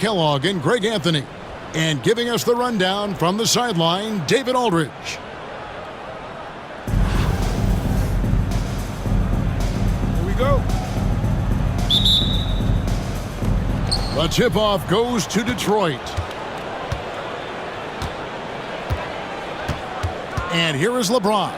Kellogg and Greg Anthony. And giving us the rundown from the sideline, David Aldridge. Here we go. The tip-off goes to Detroit. And here is LeBron.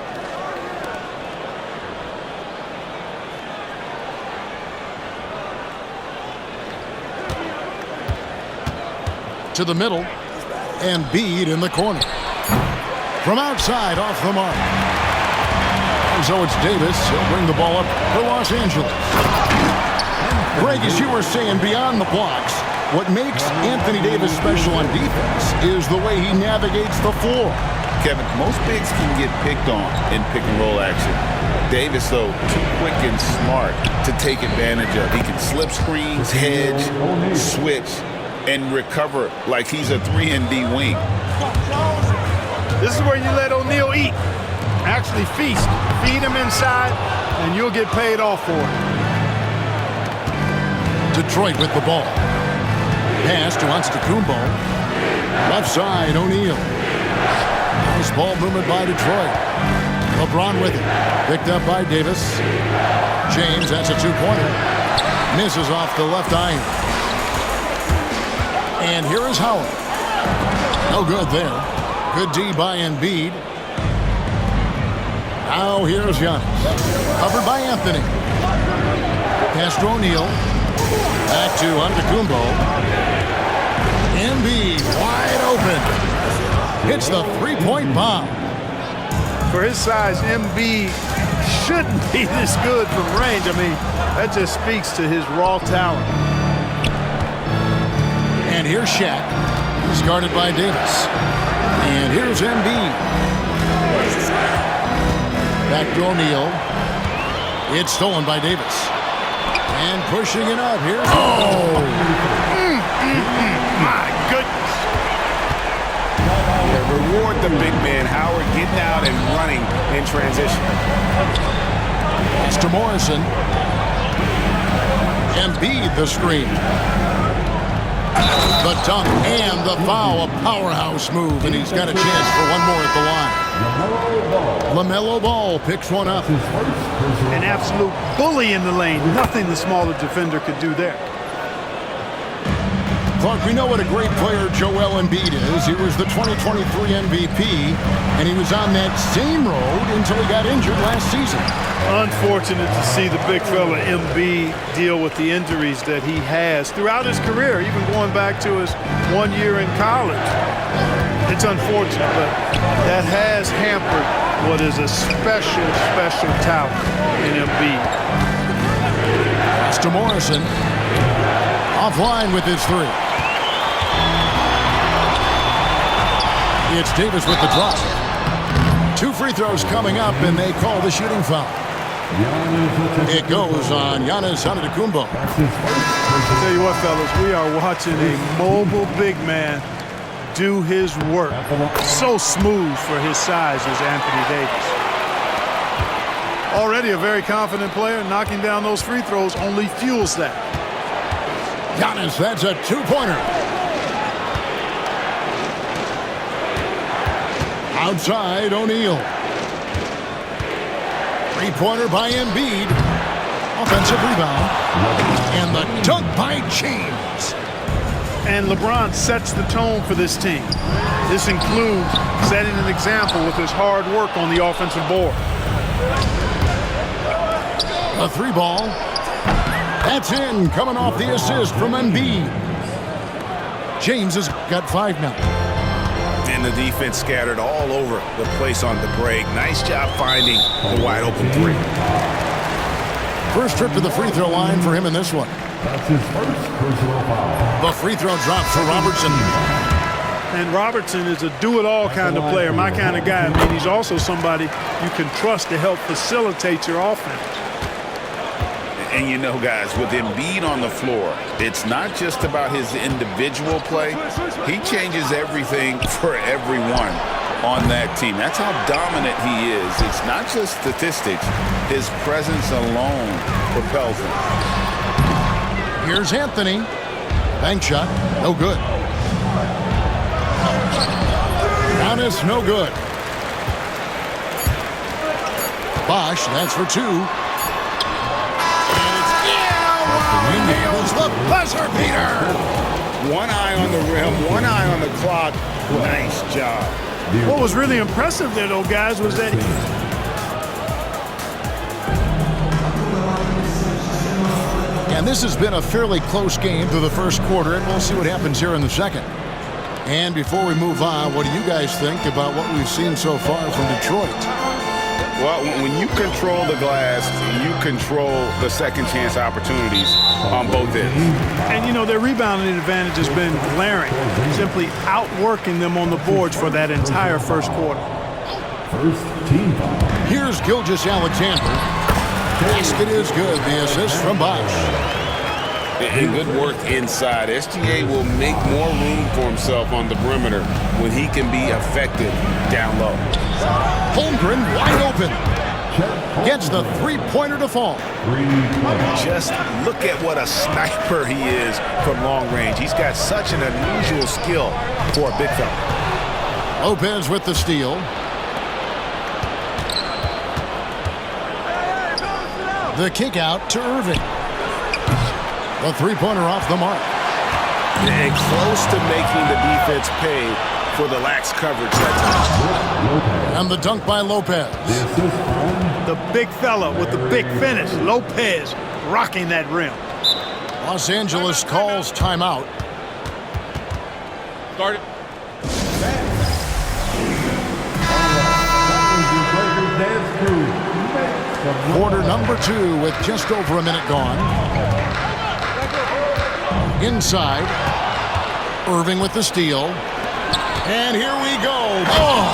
To the middle. And Embiid in the corner. From outside, off the mark. And so it's Davis. He'll bring the ball up for Los Angeles. Greg, as you were saying, beyond the blocks, what makes Anthony Davis special on defense is the way he navigates the floor. Kevin, most bigs can get picked on in pick-and-roll action. Davis, though, too quick and smart to take advantage of. He can slip screens, hedge, switch, and recover like he's a 3-and-D wing. This is where you let O'Neal eat. Actually feast. Feed him inside, and you'll get paid off for it. Detroit with the ball. Pass to Antetokounmpo. Left side, O'Neal. Nice ball movement by Detroit. LeBron with it. Picked up by Davis. James, that's a two-pointer. Misses off the left iron. And here is Howard. No good there. Good D by Embiid. Now here's Giannis. Covered by Anthony. Pass to O'Neal. Back to Antetokounmpo. Embiid wide open. Hits the three-point bomb. For his size, Embiid shouldn't be this good from range. I mean, that just speaks to his raw talent. And here's Shaq. He's guarded by Davis. And here's Embiid. Back to O'Neal. It's stolen by Davis. And pushing it up here. Oh! My goodness. Yeah, reward the big man, Howard, getting out and running in transition. It's to Morrison. Embiid the screen. The dunk and the foul, a powerhouse move, and he's got a chance for one more at the line. LaMelo Ball picks one up. An absolute bully in the lane. Nothing the smaller defender could do there. Clark, we know what a great player Joel Embiid is. He was the 2023 MVP, and he was on that same road until he got injured last season. Unfortunate to see the big fella Embiid deal with the injuries that he has throughout his career, even going back to his 1 year in college. It's unfortunate, but that has hampered what is a special, special talent in Embiid. Pass to Morrison. Offline with his three. It's Davis with the drop. 2 free throws coming up, and they call the shooting foul. It goes on Giannis Antetokounmpo. Tell you what, fellas, we are watching a mobile big man do his work. So smooth for his size is Anthony Davis. Already a very confident player. Knocking down those free throws only fuels that. Giannis, that's a two-pointer. Outside, O'Neal. Three-pointer by Embiid. Offensive rebound. And the dunk by James. And LeBron sets the tone for this team. This includes setting an example with his hard work on the offensive board. A three ball. That's in, coming off the assist from Embiid. James has got 5 now. And the defense scattered all over the place on the break. Nice job finding the wide open three. First trip to the free throw line for him in this one. That's his first personal foul. The free throw drops for Robertson. And Robertson is a do-it-all kind of player, my kind of guy. I mean, he's also somebody you can trust to help facilitate your offense. And you know, guys, with Embiid on the floor, it's not just about his individual play. He changes everything for everyone on that team. That's how dominant he is. It's not just statistics. His presence alone propels him. Here's Anthony. Bank shot, no good. Giannis, no good. Bosch, that's for 2. And it's nails the buzzer beater. One eye on the rim, one eye on the clock. Nice job. What was really impressive there, though, guys, was that and this has been a fairly close game through the first quarter, and we'll see what happens here in the second. And before we move on, what do you guys think about what we've seen so far from Detroit? Well, when you control the glass, you control the second chance opportunities on both ends. And, you know, their rebounding advantage has been glaring, simply outworking them on the boards for that entire first quarter. First team foul. Here's Gilgeous-Alexander. Basket is good. The assist from Bosch. And good work inside. SGA will make more room for himself on the perimeter when he can be effective down low. Holmgren wide open. Gets the three-pointer to fall. Just look at what a sniper he is from long range. He's got such an unusual skill for a big fella. Lopez with the steal. The kick out to Irving. The three-pointer off the mark. And close to making the defense pay for the lax coverage that time. And the dunk by Lopez. The big fella with the big finish, Lopez, rocking that rim. Los Angeles calls timeout. Start it. Quarter number 2 with just over a minute gone. Inside. Irving with the steal. And here we go. Oh!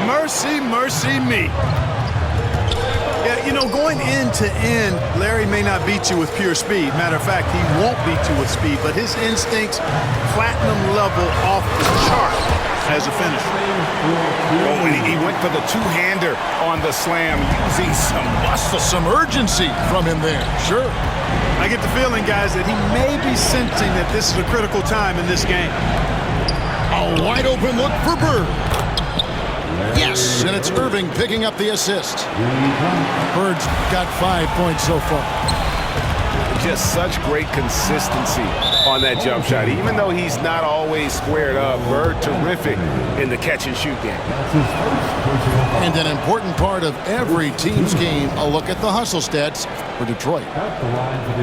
Mercy, mercy me. Yeah, you know, going end to end, Larry may not beat you with pure speed. Matter of fact, he won't beat you with speed, but his instincts, platinum level off the chart as a finisher. Oh, and he went for the two-hander on the slam, using some muscle. Some urgency from him there. Sure. I get the feeling, guys, that he may be sensing that this is a critical time in this game. A wide open look for Bird. Yes, and it's Irving picking up the assist. Bird's got 5 points so far. Just such great consistency on that jump shot. Even though he's not always squared up, Bird terrific in the catch-and-shoot game. And an important part of every team's game, a look at the hustle stats for Detroit.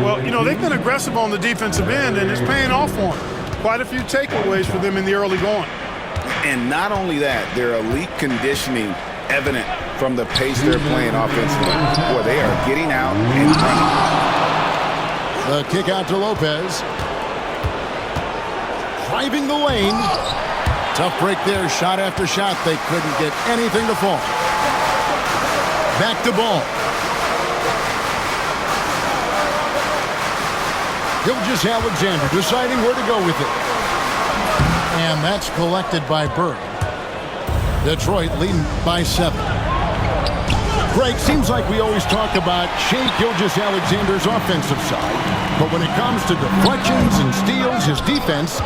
Well, you know, they've been aggressive on the defensive end, and it's paying off for them. Quite a few takeaways for them in the early going. And not only that, their elite conditioning evident from the pace they're playing offensively. Boy, they are getting out and running. The kick out to Lopez. Driving the lane. Tough break there, shot after shot. They couldn't get anything to fall. Back to ball. Gilgeous-Alexander deciding where to go with it. And that's collected by Bird. Detroit leading by 7. Greg, seems like we always talk about Shai Gilgeous-Alexander's offensive side, but when it comes to deflections and steals, his defense,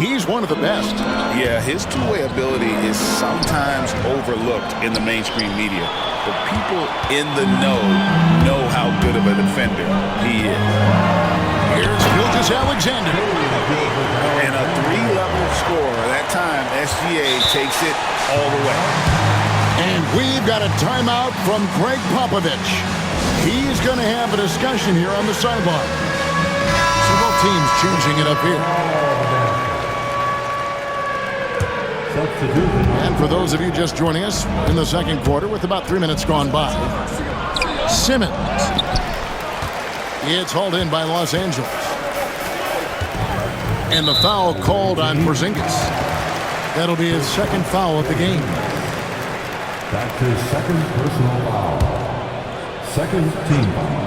he's one of the best. Yeah, his two-way ability is sometimes overlooked in the mainstream media, but people in the know how good of a defender he is. Here's Gilgeous-Alexander. And a 3-level score. That time, SGA takes it all the way. And we've got a timeout from Greg Popovich. He's going to have a discussion here on the sideline. So both teams changing it up here. And for those of you just joining us in the second quarter with about 3 minutes gone by, Simmons. It's hauled in by Los Angeles. And the foul called on Porzingis. That'll be his second foul of the game. That's his second personal foul. Second team foul.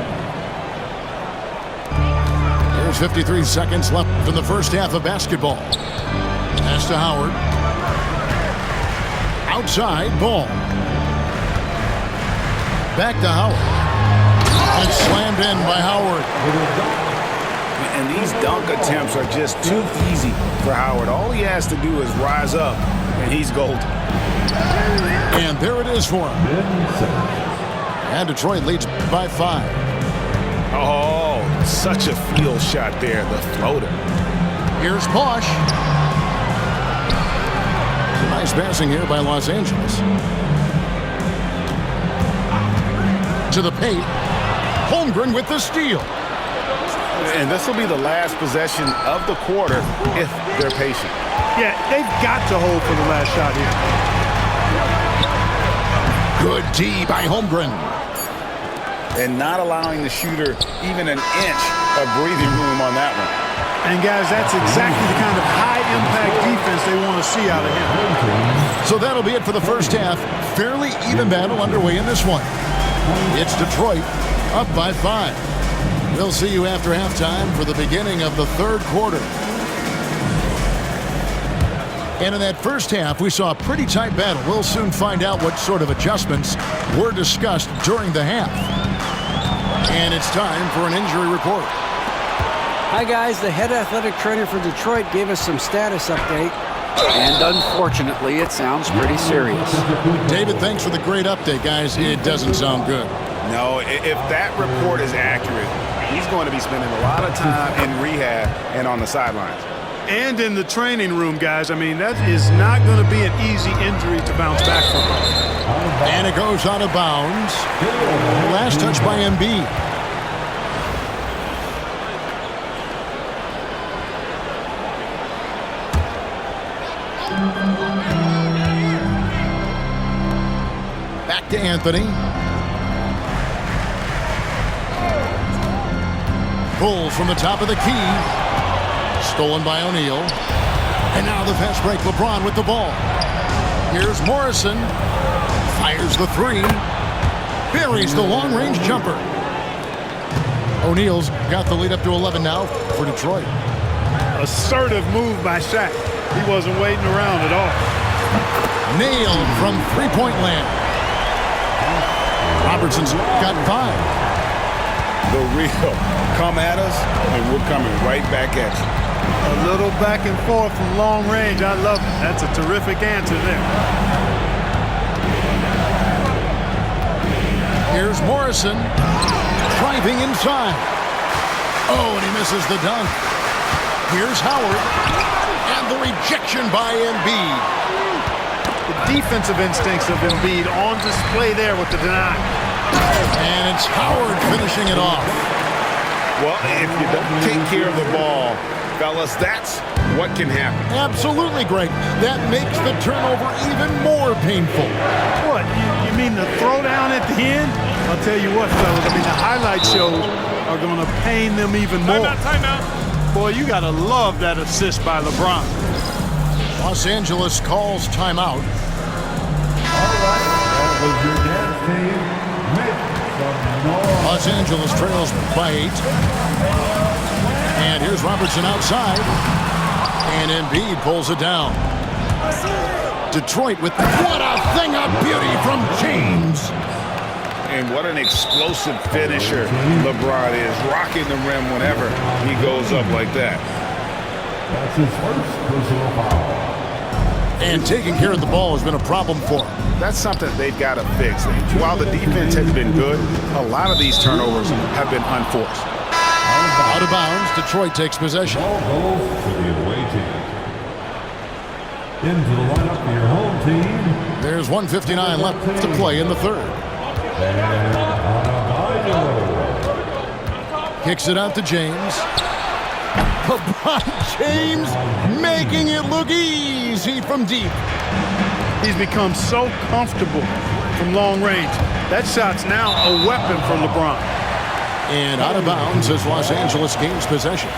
There's 53 seconds left in the first half of basketball. Pass to Howard. Outside, ball. Back to Howard. And slammed in by Howard. and these dunk attempts are just too easy for Howard. All he has to do is rise up, and he's golden. And there it is for him. And Detroit leads by 5. Oh, such a field shot there, the floater. Here's Bosch. Nice passing here by Los Angeles. To the paint. Holmgren with the steal. And this will be the last possession of the quarter if they're patient. Yeah, they've got to hold for the last shot here. Good D by Holmgren. And not allowing the shooter even an inch of breathing room on that one. And, guys, that's exactly the kind of high-impact defense they want to see out of him. So that'll be it for the first half. Fairly even battle underway in this one. It's Detroit up by 5. We'll see you after halftime for the beginning of the third quarter. And in that first half, we saw a pretty tight battle. We'll soon find out what sort of adjustments were discussed during the half. And it's time for an injury report. Hi guys, the head athletic trainer for Detroit gave us some status update, and unfortunately it sounds pretty serious. David, thanks for the great update, guys. It doesn't sound good. No, if that report is accurate, he's going to be spending a lot of time in rehab and on the sidelines. And in the training room, guys. I mean, that is not going to be an easy injury to bounce back from. And it goes out of bounds. Last touch by Embiid. Back to Anthony. Pulls from the top of the key. Stolen by O'Neal. And now the fast break. LeBron with the ball. Here's Morrison. Fires the three. Buries the long-range jumper. O'Neal's got the lead up to 11 now for Detroit. Assertive move by Shaq. He wasn't waiting around at all. Nailed from three-point land. Robertson's got 5. The real. Come at us, and we're coming right back at you. A little back and forth from long range. I love it. That's a terrific answer there. Here's Morrison. Driving inside. Oh, and he misses the dunk. Here's Howard. And the rejection by Embiid. The defensive instincts of Embiid on display there with the deny. And it's Howard finishing it off. Well, if you don't take care of the ball, fellas, that's what can happen. Absolutely, Greg. That makes the turnover even more painful. What? You mean the throwdown at the end? I'll tell you what, fellas. I mean, the highlight shows are going to pain them even more. Timeout. Boy, you got to love that assist by LeBron. Los Angeles calls timeout. All right, that was your dance team. Make some noise. Los Angeles trails by 8. And here's Robertson outside. And Embiid pulls it down. Detroit with what a thing of beauty from James. And what an explosive finisher LeBron is, rocking the rim whenever he goes up like that. That's his first personal foul. And taking care of the ball has been a problem for him. That's something they've got to fix. While the defense has been good, a lot of these turnovers have been unforced. Out of bounds, Detroit takes possession. Ball goes to the away team. Into the lineup for your home team. There's 1:59 left to play in the third. And Kicks it out to James. LeBron James making it look easy from deep. He's become so comfortable from long range. That shot's now a weapon for LeBron. And out of bounds as Los Angeles gains possession.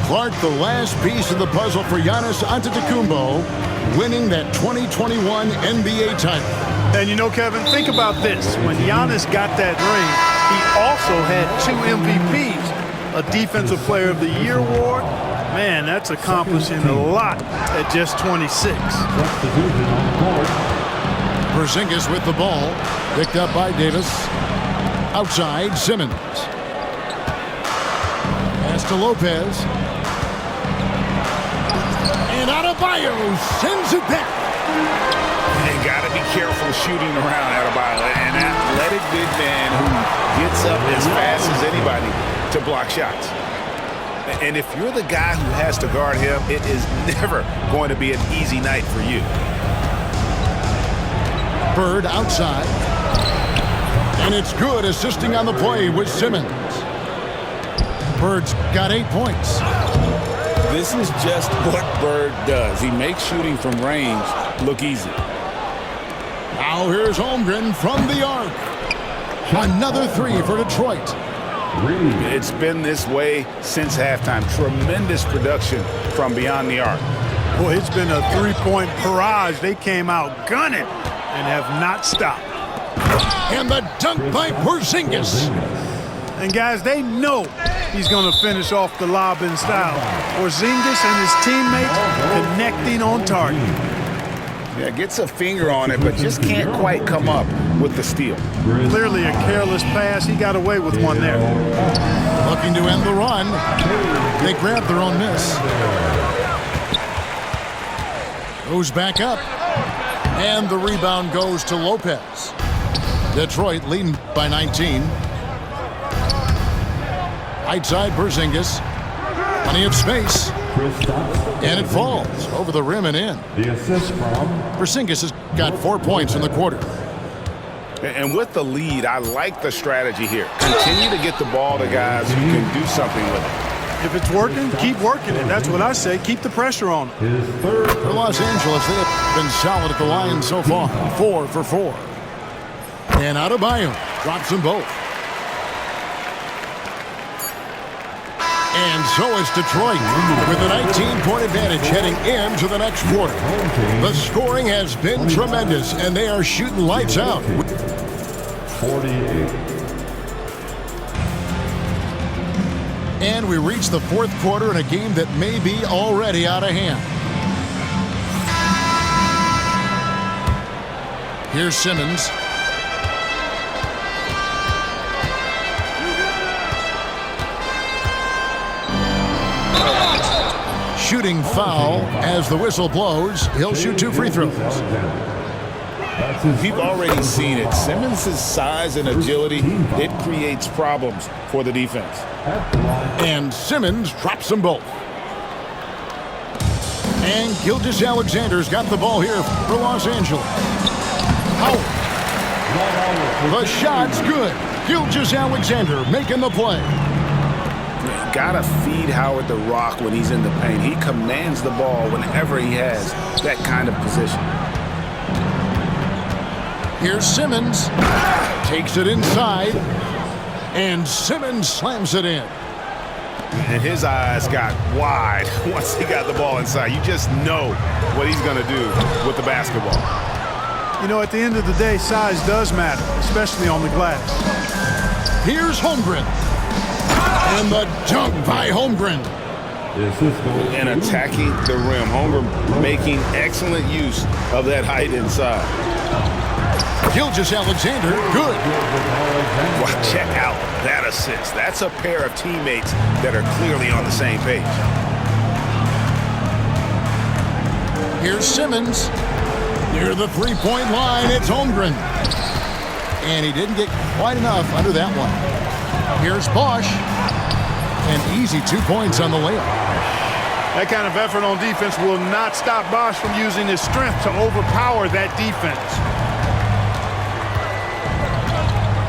Clark, the last piece of the puzzle for Giannis Antetokounmpo, winning that 2021 NBA title. And you know, Kevin, think about this. When Giannis got that ring, he also had 2 MVPs, a Defensive Player of the Year award. Man, that's accomplishing a lot at just 26. substitution on the court. Porzingis with the ball, picked up by Davis. Outside, Simmons. Pass to Lopez. And Adebayo sends it back. You got to be careful shooting around Adebayo, an athletic big man who gets up as fast as anybody to block shots. And if you're the guy who has to guard him, it is never going to be an easy night for you. Bird outside. And it's good, assisting on the play with Simmons. Bird's got 8 points. This is just what Bird does. He makes shooting from range look easy. Now here's Holmgren from the arc. Another 3 for Detroit. It's been this way since halftime. Tremendous production from beyond the arc. Boy, it's been a three-point barrage. They came out gunning and have not stopped. And the dunk by Porzingis. And guys, they know he's going to finish off the lob in style. Porzingis and his teammates connecting on target. Yeah, gets a finger on it, but just can't quite come up with the steal. Clearly a careless pass. He got away with one there. Looking to end the run. They grab their own miss. Goes back up. And the rebound goes to Lopez. Detroit leading by 19. Right side, Porzingis. Plenty of space. And it falls over the rim and in. The assist from Porzingis has got 4 points in the quarter. And with the lead, I like the strategy here. Continue to get the ball to guys who can do something with it. If it's working, keep working it. That's what I say. Keep the pressure on them. his third. For Los Angeles, they have been solid at the line so far. 4 for 4. And Adebayo drops them both. And so is Detroit with a 19-point advantage heading into the next quarter. The scoring has been tremendous, and they are shooting lights out. 48. And we reach the fourth quarter in a game that may be already out of hand. Here's Simmons. Shooting foul as the whistle blows. He'll shoot 2 free throws. We've already seen it. Simmons' size and agility, it creates problems for the defense. And Simmons drops them both. And Gilgeous-Alexander's got the ball here for Los Angeles. Howard. The shot's good. Gilgeous-Alexander making the play. Gotta feed Howard the rock when he's in the paint. He commands the ball whenever he has that kind of position. Here's Simmons. Takes it inside. And Simmons slams it in. And his eyes got wide once he got the ball inside. You just know what he's going to do with the basketball. You know, at the end of the day, size does matter, especially on the glass. Here's Holmgren. And the dunk by Holmgren. And attacking the rim. Holmgren making excellent use of that height inside. Gilgeous-Alexander, good. Wow, check out that assist. That's a pair of teammates that are clearly on the same page. Here's Simmons. Near the three-point line, it's Holmgren. And he didn't get quite enough under that one. Here's Bosch. An easy 2 points on the layup. That kind of effort on defense will not stop Bosch from using his strength to overpower that defense.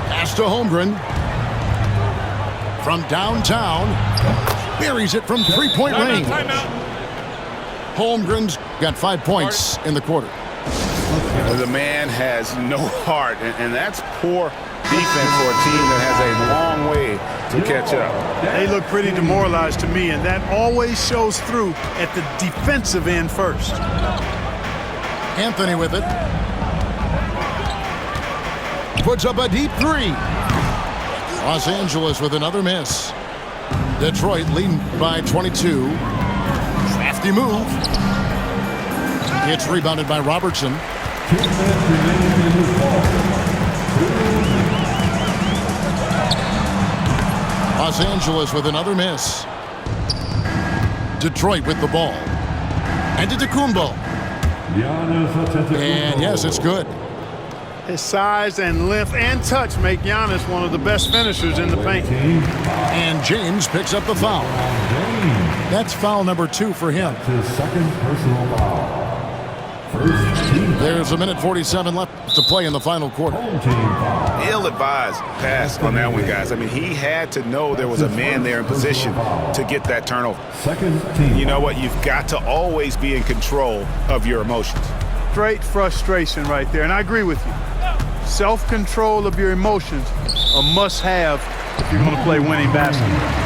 Pass to Holmgren. From downtown. Buries it from three-point range. Holmgren's got 5 points in the quarter. The man has no heart, and that's poor defense for a team that has a long way to catch up. They look pretty demoralized to me, and that always shows through at the defensive end first. Anthony with it. Puts up a deep 3. Los Angeles with another miss. Detroit leading by 22. Crafty move. It's rebounded by Robertson. 2 minutes remaining in the ball. Los Angeles with another miss. Detroit with the ball. And Antetokounmpo. And yes, it's good. His size and length and touch make Giannis one of the best finishers in the paint. And James picks up the foul. That's foul number 2 for him. His second personal foul. First team. There's a minute 47 left to play in the final quarter. Home team foul. Ill-advised pass on that one, guys. I mean, he had to know there was a man there in position to get that turnover. Second team. You know what? You've got to always be in control of your emotions. Straight frustration right there, and I agree with you. Self-control of your emotions, a must-have if you're going to play winning basketball.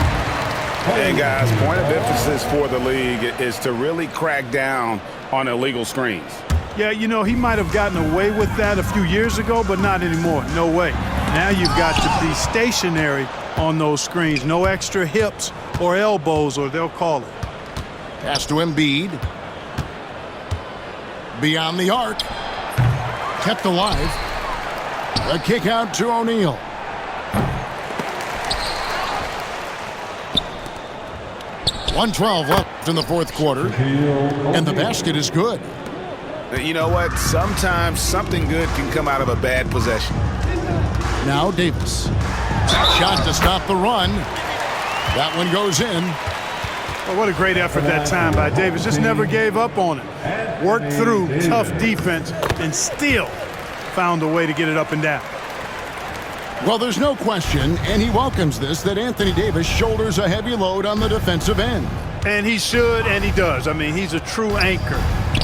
And guys, point of emphasis for the league is to really crack down on illegal screens. Yeah, you know, he might have gotten away with that a few years ago, but not anymore. No way. Now you've got to be stationary on those screens. No extra hips or elbows, or they'll call it. Pass to Embiid. Beyond the arc. Kept alive. A kick out to O'Neal. .112 left in the fourth quarter. And the basket is good. You know what? Sometimes something good can come out of a bad possession. Now Davis. Shot to stop the run. That one goes in. Well, what a great effort that time by Davis. Just never gave up on it. Worked through tough defense and still found a way to get it up and down. Well, there's no question, and he welcomes this, that Anthony Davis shoulders a heavy load on the defensive end. And he should, and he does. I mean, he's a true anchor.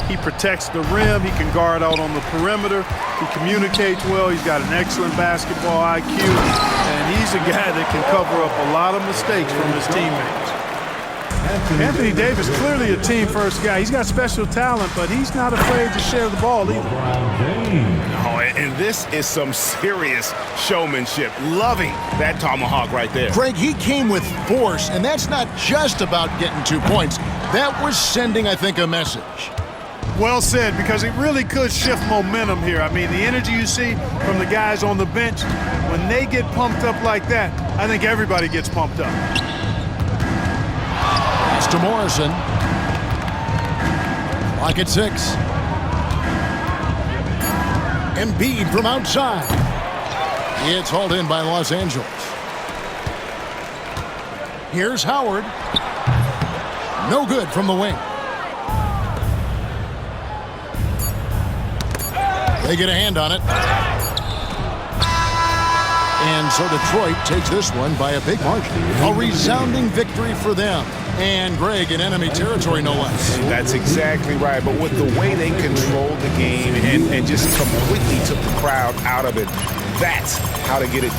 He protects the rim. He can guard out on the perimeter. He communicates well. He's got an excellent basketball IQ. And he's a guy that can cover up a lot of mistakes from his teammates. Anthony Davis, clearly a team-first guy. He's got special talent, but he's not afraid to share the ball either. Oh, and this is some serious showmanship. Loving that tomahawk right there. Craig, he came with force, and that's not just about getting 2 points. That was sending, I think, a message. Well said, because it really could shift momentum here. I mean, the energy you see from the guys on the bench, when they get pumped up like that, I think everybody gets pumped up. Pass to Morrison. Clock at 6. Embiid from outside. It's hauled in by Los Angeles. Here's Howard. No good from the wing. They get a hand on it. And so Detroit takes this one by a big margin. A resounding victory for them. And Greg in enemy territory, no less. That's exactly right. But with the way they controlled the game and just completely took the crowd out of it, that's how to get it